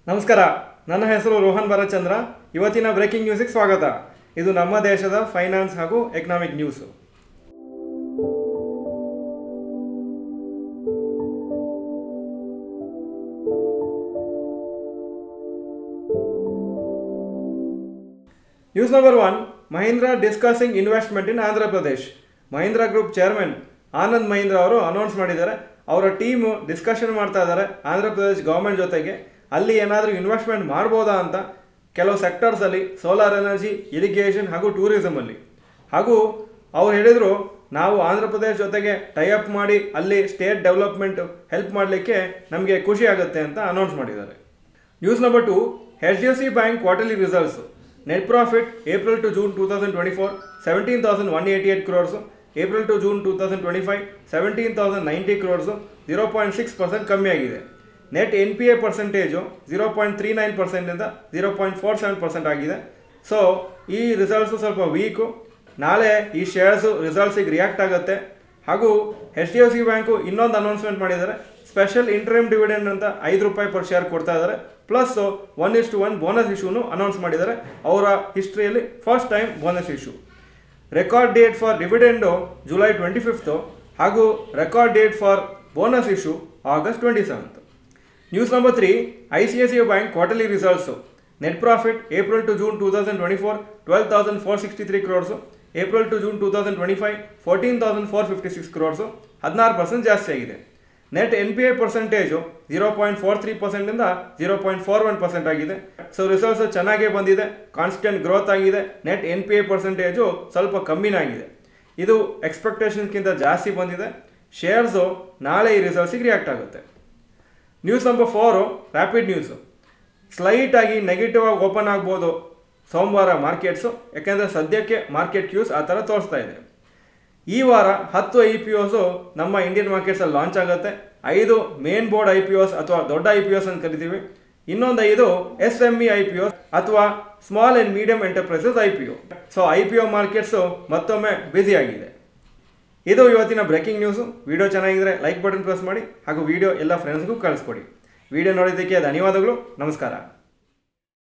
ನಮಸ್ಕಾರ, ನನ್ನ ಹೆಸರು ರೋಹನ್ ಭರಚಂದ್ರ. ಇವತ್ತಿನ ಬ್ರೇಕಿಂಗ್ ನ್ಯೂಸಿಗೆ ಸ್ವಾಗತ. ಇದು ನಮ್ಮ ದೇಶದ ಫೈನಾನ್ಸ್ ಹಾಗೂ economic news. News number 1, Mahindra discussing investment in Andhra Pradesh. Mahindra group chairman Anand Mahindra ಅವರು ಅನೌನ್ಸ್ ಮಾಡಿದ್ದಾರೆ. ಅವರ ಟೀಮು ಡಿಸ್ಕಷನ್ ಮಾಡ್ತಾ ಇದ್ದಾರೆ ಆಂಧ್ರ ಪ್ರದೇಶ್ ಗೌರ್ಮೆಂಟ್ ಜೊತೆಗೆ. ಅಲ್ಲಿ ಏನಾದರೂ ಇನ್ವೆಸ್ಟ್ಮೆಂಟ್ ಮಾಡ್ಬೋದಾ ಅಂತ ಕೆಲವು ಸೆಕ್ಟರ್ಸಲ್ಲಿ, ಸೋಲಾರ್ ಎನರ್ಜಿ, ಇರಿಗೇಷನ್ ಹಾಗೂ ಟೂರಿಸಮಲ್ಲಿ. ಹಾಗೂ ಅವ್ರು ಹೇಳಿದರು, ನಾವು ಆಂಧ್ರ ಪ್ರದೇಶ್ ಜೊತೆಗೆ ಟೈಅಪ್ ಮಾಡಿ ಅಲ್ಲಿ ಸ್ಟೇಟ್ ಡೆವಲಪ್ಮೆಂಟ್ ಹೆಲ್ಪ್ ಮಾಡಲಿಕ್ಕೆ ನಮಗೆ ಖುಷಿ ಆಗುತ್ತೆ ಅಂತ ಅನೌನ್ಸ್ ಮಾಡಿದ್ದಾರೆ. News number 2, HDFC bank quarterly results. Net profit April to June 2024 17,188 crores. April to June 2025 17,090 crores, 0.6% ಕಮ್ಮಿ ಆಗಿದೆ. ನೆಟ್ NPA ಪರ್ಸೆಂಟೇಜು 0.39% 0.47% ಆಗಿದೆ. ಸೊ ಈ ರಿಸಲ್ಟ್ಸು ಸ್ವಲ್ಪ ವೀಕು. ನಾಳೆ ಈ ಶೇರ್ಸು ರಿಸಲ್ಟ್ಸಿಗೆ ರಿಯಾಕ್ಟ್ ಆಗುತ್ತೆ. ಹಾಗೂ HDFC ಬ್ಯಾಂಕು ಇನ್ನೊಂದು ಅನೌನ್ಸ್ಮೆಂಟ್ ಮಾಡಿದ್ದಾರೆ. ಸ್ಪೆಷಲ್ ಇಂಟ್ರಿಮ್ ಡಿವಿಡೆಂಡ್ ಅಂತ ₹5 ಪರ್ ಶೇರ್ ಕೊಡ್ತಾ ಇದ್ದಾರೆ. ಪ್ಲಸ್ 1:1 ಬೋನಸ್ ಇಶ್ಯೂನು ಅನೌನ್ಸ್ ಮಾಡಿದ್ದಾರೆ. ಅವರ ಹಿಸ್ಟ್ರಿಯಲ್ಲಿ first time bonus issue. Record date for dividend July 25 ಹಾಗೂ record date for bonus issue August 27. News number 3, ICICI bank quarterly results. Net profit April to June 2024 12,463 crores. April to June 2025 14,456 crores, 16% ಜಾಸ್ತಿ ಆಗಿದೆ. Net NPA percentage 0.43% 0.41% ಆಗಿದೆ. So results ಚೆನ್ನಾಗೇ ಬಂದಿದೆ, constant growth ಆಗಿದೆ. Net NPA percentage ಸ್ವಲ್ಪ ಕಮ್ಮಿನಾಗಿದೆ. ಇದು ಎಕ್ಸ್ಪೆಕ್ಟೇಷನ್ಗಿಂತ ಜಾಸ್ತಿ ಬಂದಿದೆ. ಶೇರ್ಸು ನಾಳೆ ಈ ರಿಸಲ್ಟ್ಸಿಗೆ ರಿಯಾಕ್ಟ್ ಆಗುತ್ತೆ. News number 4, rapid news. ಸ್ಲೈಟಾಗಿ ನೆಗೆಟಿವ್ ಆಗಿ ಓಪನ್ ಆಗ್ಬೋದು ಸೋಮವಾರ ಮಾರ್ಕೆಟ್ಸು, ಯಾಕೆಂದರೆ ಸದ್ಯಕ್ಕೆ ಮಾರ್ಕೆಟ್ ಕ್ಯೂಸ್ ಆ ಥರ ತೋರಿಸ್ತಾ ಇದೆ. ಈ ವಾರ 10 IPOಸು ನಮ್ಮ ಇಂಡಿಯನ್ ಮಾರ್ಕೆಟ್ಸಲ್ಲಿ ಲಾಂಚ್ ಆಗುತ್ತೆ. 5 ಮೇನ್ ಬೋರ್ಡ್ IPOs ಅಥವಾ ದೊಡ್ಡ IPOs ಅಂತ ಕರಿತೀವಿ. ಇನ್ನೊಂದು 5 SME IPOs ಅಥವಾ small and medium enterprises IPO. So IPO markets ಮತ್ತೊಮ್ಮೆ ಬ್ಯುಸಿ ಆಗಿದೆ. ಇದು ಇವತ್ತಿನ ಬ್ರೇಕಿಂಗ್ ನ್ಯೂಸು. ವಿಡಿಯೋ ಚೆನ್ನಾಗಿದ್ದರೆ ಲೈಕ್ ಬಟನ್ ಪ್ರೆಸ್ ಮಾಡಿ ಹಾಗೂ ವಿಡಿಯೋ ಎಲ್ಲ ಫ್ರೆಂಡ್ಸ್ಗೂ ಕಳಿಸ್ಕೊಡಿ. ವಿಡಿಯೋ ನೋಡಿದ್ದಕ್ಕೆ ಧನ್ಯವಾದಗಳು. ನಮಸ್ಕಾರ.